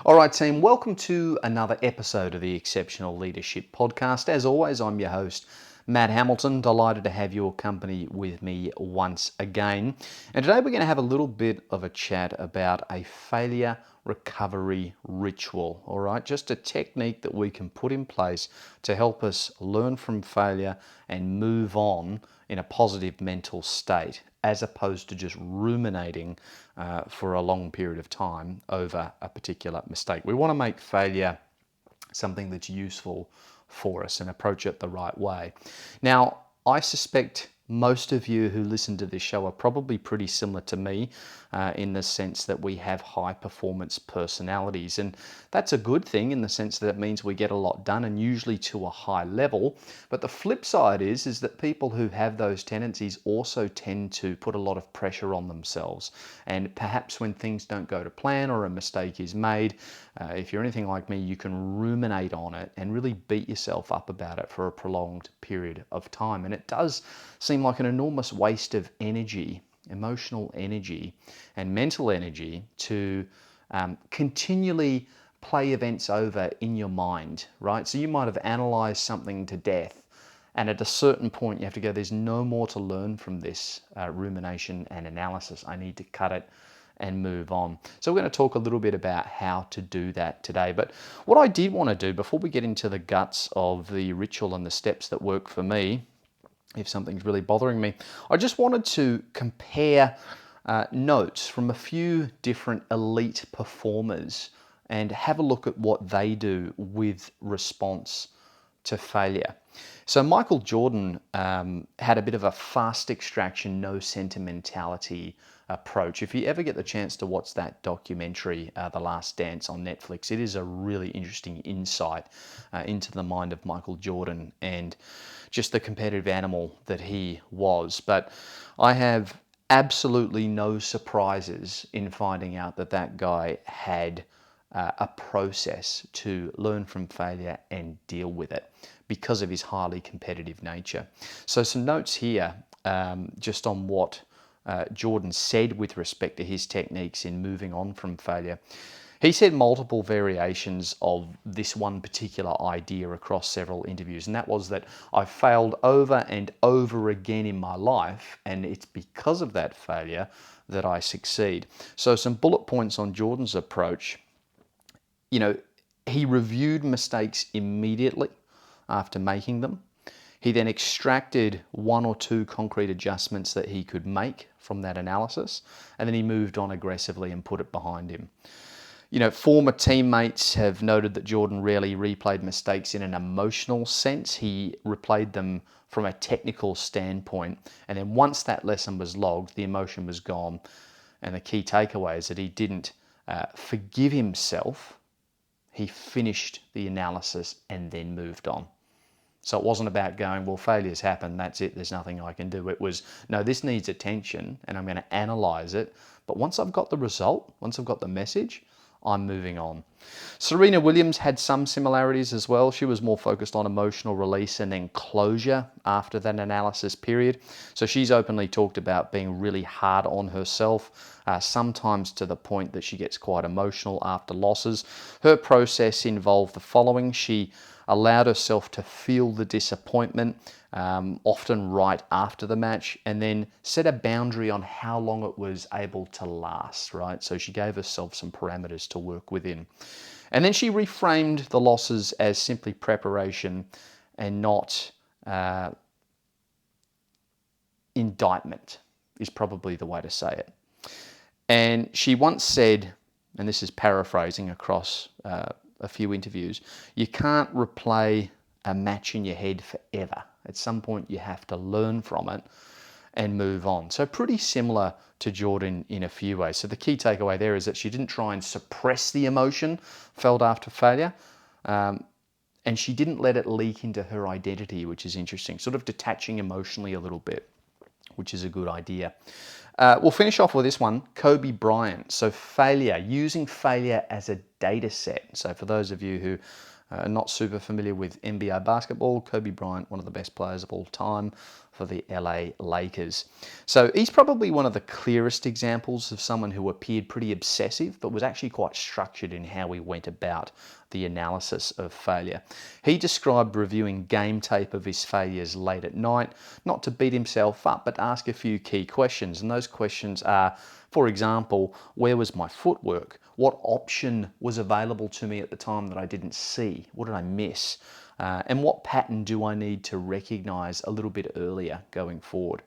All right, team, welcome to another episode of the Exceptional Leadership Podcast. As always, I'm your host, Matt Hamilton. Delighted to have your company with me once again. And today we're going to have a little bit of a chat about a failure recovery ritual. All right, just a technique that we can put in place to help us learn from failure and move on in a positive mental state, as opposed to just ruminating for a long period of time over a particular mistake. We want to make failure something that's useful for us and approach it the right way. Now, I suspect most of you who listen to this show are probably pretty similar to me in the sense that we have high performance personalities. And that's a good thing in the sense that it means we get a lot done and usually to a high level. But the flip side is that people who have those tendencies also tend to put a lot of pressure on themselves. And perhaps when things don't go to plan or a mistake is made, if you're anything like me, you can ruminate on it and really beat yourself up about it for a prolonged period of time. And it does seem like an enormous waste of energy, emotional energy and mental energy to continually play events over in your mind, right? So you might have analyzed something to death, and at a certain point you have to go, there's no more to learn from this rumination and analysis. I need to cut it and move on. So we're going to talk a little bit about how to do that today. But what I did want to do before we get into the guts of the ritual and the steps that work for me, if something's really bothering me, I just wanted to compare notes from a few different elite performers and have a look at what they do with response to failure. So Michael Jordan had a bit of a fast extraction, no sentimentality approach. If you ever get the chance to watch that documentary, The Last Dance on Netflix, it is a really interesting insight into the mind of Michael Jordan and just the competitive animal that he was. But I have absolutely no surprises in finding out that that guy had a process to learn from failure and deal with it because of his highly competitive nature. So some notes here just on what Jordan said with respect to his techniques in moving on from failure. He said multiple variations of this one particular idea across several interviews, and that was that I failed over and over again in my life, and it's because of that failure that I succeed. So some bullet points on Jordan's approach. You know, he reviewed mistakes immediately after making them. He then extracted one or two concrete adjustments that he could make from that analysis, and then he moved on aggressively and put it behind him. You know, former teammates have noted that Jordan rarely replayed mistakes in an emotional sense. He replayed them from a technical standpoint, and then once that lesson was logged, the emotion was gone. And the key takeaway is that he didn't forgive himself. He finished the analysis and then moved on. So it wasn't about going, well, failures happen, that's it, there's nothing I can do. It was, no, this needs attention and I'm going to analyze it. But once I've got the result, once I've got the message, I'm moving on. Serena Williams had some similarities as well. She was more focused on emotional release and then closure after that analysis period. So she's openly talked about being really hard on herself, sometimes to the point that she gets quite emotional after losses. Her process involved the following. She allowed herself to feel the disappointment, often right after the match, and then set a boundary on how long it was able to last, right? So she gave herself some parameters to work within. And then she reframed the losses as simply preparation and not indictment, is probably the way to say it. And she once said, and this is paraphrasing across a few interviews, you can't replay a match in your head forever. At some point you have to learn from it and move on. So pretty similar to Jordan in a few ways. So the key takeaway there is that she didn't try and suppress the emotion felt after failure, and she didn't let it leak into her identity, which is interesting, sort of detaching emotionally a little bit, which is a good idea. We'll finish off with this one, Kobe Bryant. So failure, using failure as a data set. So for those of you who Not super familiar with NBA basketball. Kobe Bryant, one of the best players of all time for the LA Lakers. So he's probably one of the clearest examples of someone who appeared pretty obsessive, but was actually quite structured in how he went about the analysis of failure. He described reviewing game tape of his failures late at night, not to beat himself up, but ask a few key questions. And those questions are, for example, where was my footwork? What option was available to me at the time that I didn't see? What did I miss? And what pattern do I need to recognize a little bit earlier going forward?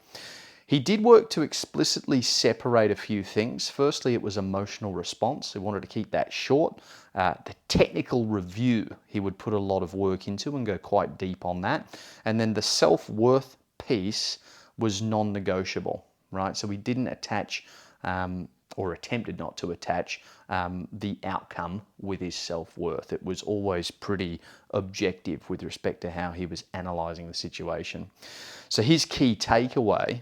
He did work to explicitly separate a few things. Firstly, it was emotional response. He wanted to keep that short. The technical review, he would put a lot of work into and go quite deep on that. And then the self-worth piece was non-negotiable, right? So we didn't attach or attempted not to attach the outcome with his self-worth. It was always pretty objective with respect to how he was analysing the situation. So his key takeaway,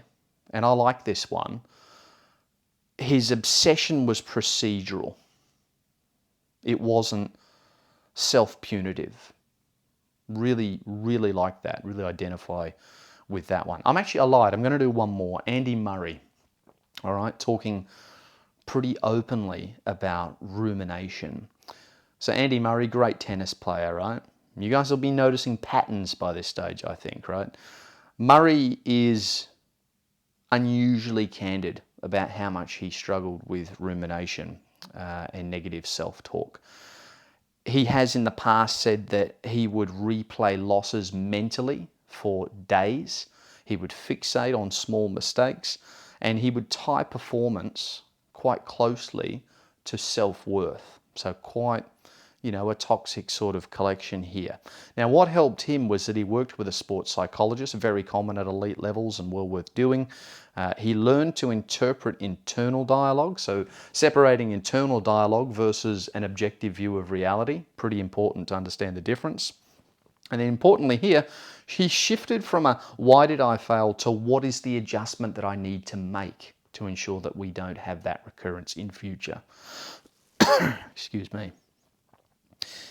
and I like this one, his obsession was procedural. It wasn't self-punitive. Really, really like that. Really identify with that one. I lied. I'm going to do one more. Andy Murray, all right, talking pretty openly about rumination. So Andy Murray, great tennis player, right? You guys will be noticing patterns by this stage, I think, right? Murray is unusually candid about how much he struggled with rumination and negative self-talk. He has in the past said that he would replay losses mentally for days. He would fixate on small mistakes, and he would tie performance quite closely to self-worth. So quite, a toxic sort of collection here. Now, what helped him was that he worked with a sports psychologist, very common at elite levels and well worth doing. He learned to interpret internal dialogue, so separating internal dialogue versus an objective view of reality, pretty important to understand the difference. And then importantly here, he shifted from a why did I fail to what is the adjustment that I need to make to ensure that we don't have that recurrence in future. Excuse me.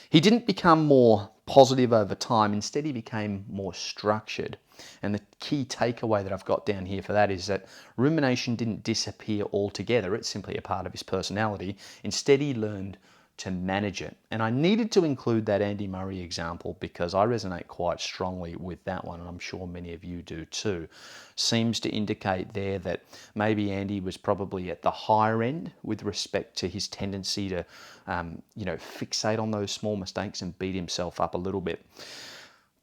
He didn't become more positive over time. Instead, he became more structured. And the key takeaway that I've got down here for that is that rumination didn't disappear altogether. It's simply a part of his personality. Instead, he learned to manage it. And I needed to include that Andy Murray example because I resonate quite strongly with that one, and I'm sure many of you do too. Seems to indicate there that maybe Andy was probably at the higher end with respect to his tendency to, fixate on those small mistakes and beat himself up a little bit.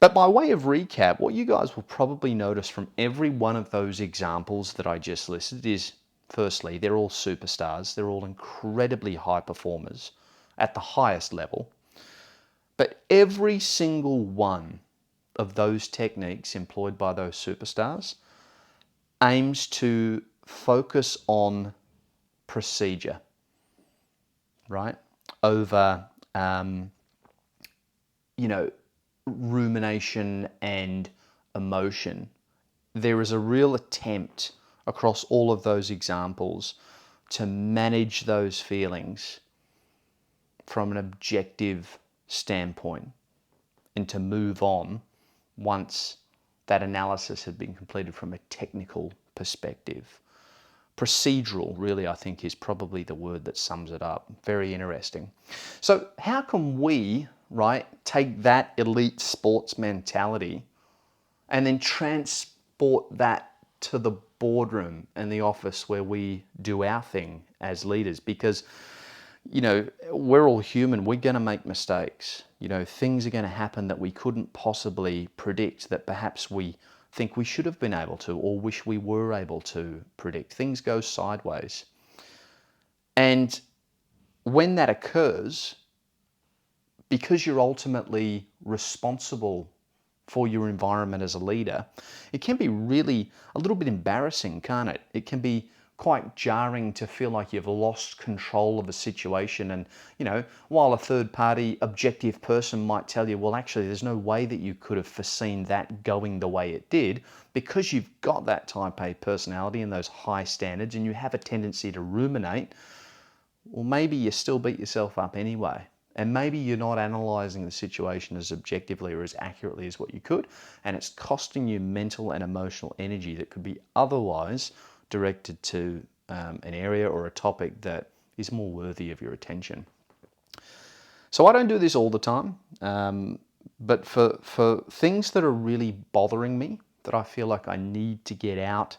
But by way of recap, what you guys will probably notice from every one of those examples that I just listed is, firstly, they're all superstars. They're all incredibly high performers at the highest level. But every single one of those techniques employed by those superstars aims to focus on procedure, right? Over, rumination and emotion. There is a real attempt across all of those examples to manage those feelings from an objective standpoint and to move on once that analysis had been completed from a technical perspective. Procedural, really, I think, is probably the word that sums it up. Very interesting. So how can we, right, take that elite sports mentality and then transport that to the boardroom and the office where we do our thing as leaders? Because we're all human. We're going to make mistakes. Things are going to happen that we couldn't possibly predict, that perhaps we think we should have been able to or wish we were able to predict. Things go sideways. And when that occurs, because you're ultimately responsible for your environment as a leader, it can be really a little bit embarrassing, can't it? It can be quite jarring to feel like you've lost control of a situation. And, while a third party objective person might tell you, well, actually, there's no way that you could have foreseen that going the way it did, because you've got that type A personality and those high standards and you have a tendency to ruminate, well, maybe you still beat yourself up anyway. And maybe you're not analyzing the situation as objectively or as accurately as what you could, and it's costing you mental and emotional energy that could be otherwise directed to an area or a topic that is more worthy of your attention. So I don't do this all the time, but for things that are really bothering me, that I feel like I need to get out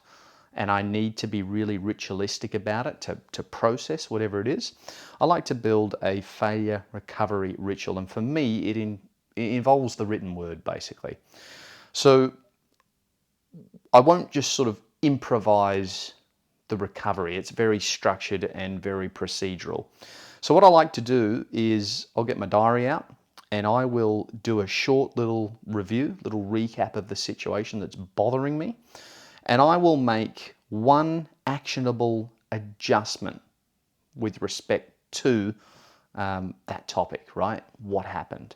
and I need to be really ritualistic about it to process whatever it is, I like to build a failure recovery ritual. And for me, it involves the written word, basically. So I won't just sort of improvise the recovery. It's very structured and very procedural. So what I like to do is I'll get my diary out and I will do a short little review, little recap of the situation that's bothering me. And I will make one actionable adjustment with respect to that topic, right? What happened?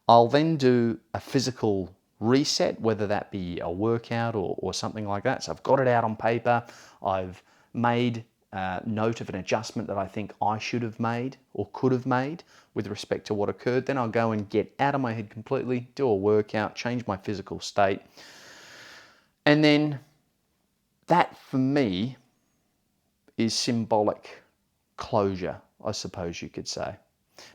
I'll then do a physical reset, whether that be a workout or something like that. So I've got it out on paper. I've made note of an adjustment that I think I should have made or could have made with respect to what occurred. Then I'll go and get out of my head completely, do a workout, change my physical state. And then that for me is symbolic closure, I suppose you could say,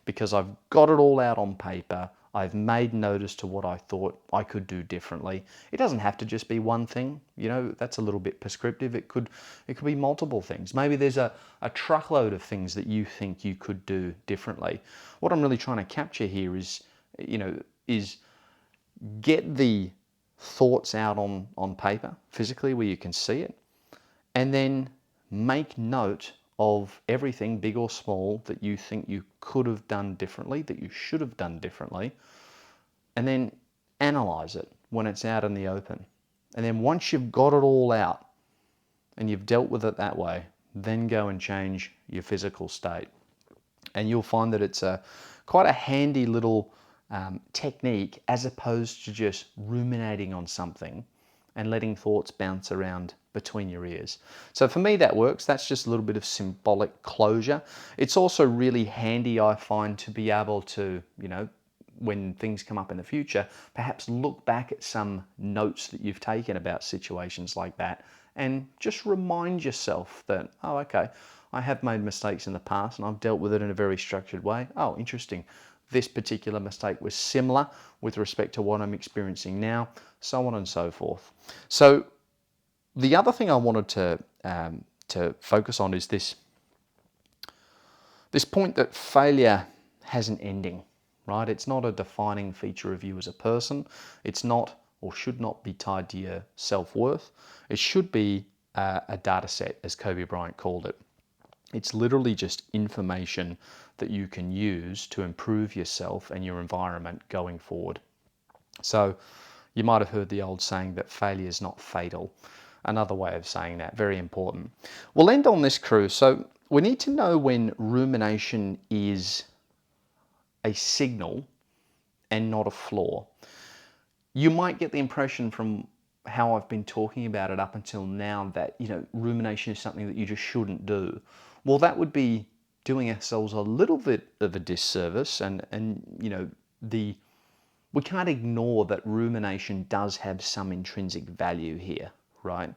because I've got it all out on paper. I've made note as to what I thought I could do differently. It doesn't have to just be one thing, you know, that's a little bit prescriptive. It could be multiple things. Maybe there's a truckload of things that you think you could do differently. What I'm really trying to capture here is, is get the thoughts out on paper, physically, where you can see it, and then make note of everything, big or small, that you think you could have done differently, that you should have done differently, and then analyze it when it's out in the open. And then once you've got it all out and you've dealt with it that way, then go and change your physical state. And you'll find that it's quite a handy little technique, as opposed to just ruminating on something and letting thoughts bounce around between your ears. So for me, that works. That's just a little bit of symbolic closure. It's also really handy, I find, to be able to, when things come up in the future, perhaps look back at some notes that you've taken about situations like that and just remind yourself that, oh, okay, I have made mistakes in the past and I've dealt with it in a very structured way. Oh, interesting. This particular mistake was similar with respect to what I'm experiencing now, so on and so forth. So the other thing I wanted to focus on is this point that failure has an ending, right? It's not a defining feature of you as a person. It's not, or should not be, tied to your self-worth. It should be a data set, as Kobe Bryant called it. It's literally just information that you can use to improve yourself and your environment going forward. So you might have heard the old saying that failure is not fatal. Another way of saying that, very important. We'll end on this, crew. So we need to know when rumination is a signal and not a flaw. You might get the impression from how I've been talking about it up until now that, rumination is something that you just shouldn't do. Well, that would be doing ourselves a little bit of a disservice, and we can't ignore that rumination does have some intrinsic value here, right?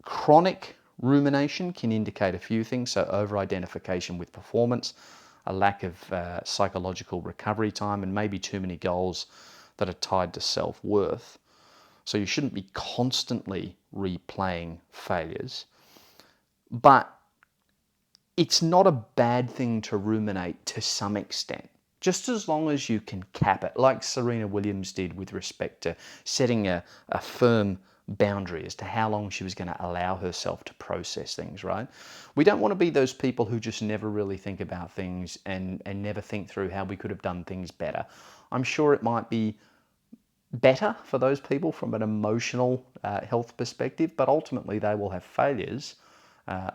Chronic rumination can indicate a few things. So over-identification with performance, a lack of psychological recovery time, and maybe too many goals that are tied to self-worth. So you shouldn't be constantly replaying failures. But it's not a bad thing to ruminate to some extent, just as long as you can cap it, like Serena Williams did with respect to setting a firm boundary as to how long she was going to allow herself to process things, right? We don't want to be those people who just never really think about things and never think through how we could have done things better. I'm sure it might be better for those people from an emotional health perspective, but ultimately they will have failures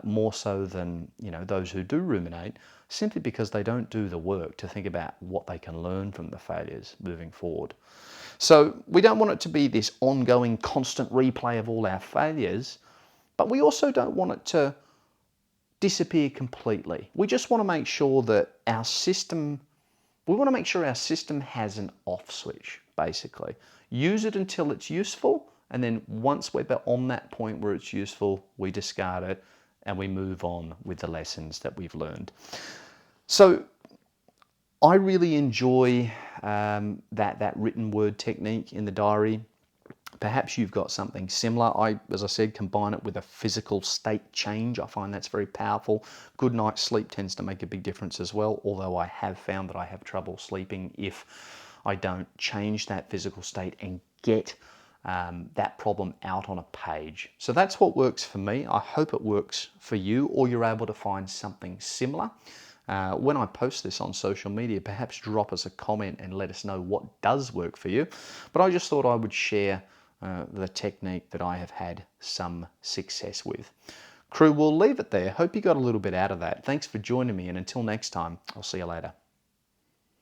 more so than those who do ruminate, simply because they don't do the work to think about what they can learn from the failures moving forward. So we don't want it to be this ongoing constant replay of all our failures, but we also don't want it to disappear completely. We just want to make sure that our system has an off switch, basically. Use it until it's useful, and then once we're on that point where it's useful, we discard it and we move on with the lessons that we've learned. So I really enjoy that written word technique in the diary. Perhaps you've got something similar. As I said, combine it with a physical state change. I find that's very powerful. Good night's sleep tends to make a big difference as well, although I have found that I have trouble sleeping if I don't change that physical state and get that problem out on a page. So that's what works for me. I hope it works for you, or you're able to find something similar. When I post this on social media, perhaps drop us a comment and let us know what does work for you. But I just thought I would share the technique that I have had some success with. Crew, we'll leave it there. Hope you got a little bit out of that. Thanks for joining me, and until next time, I'll see you later.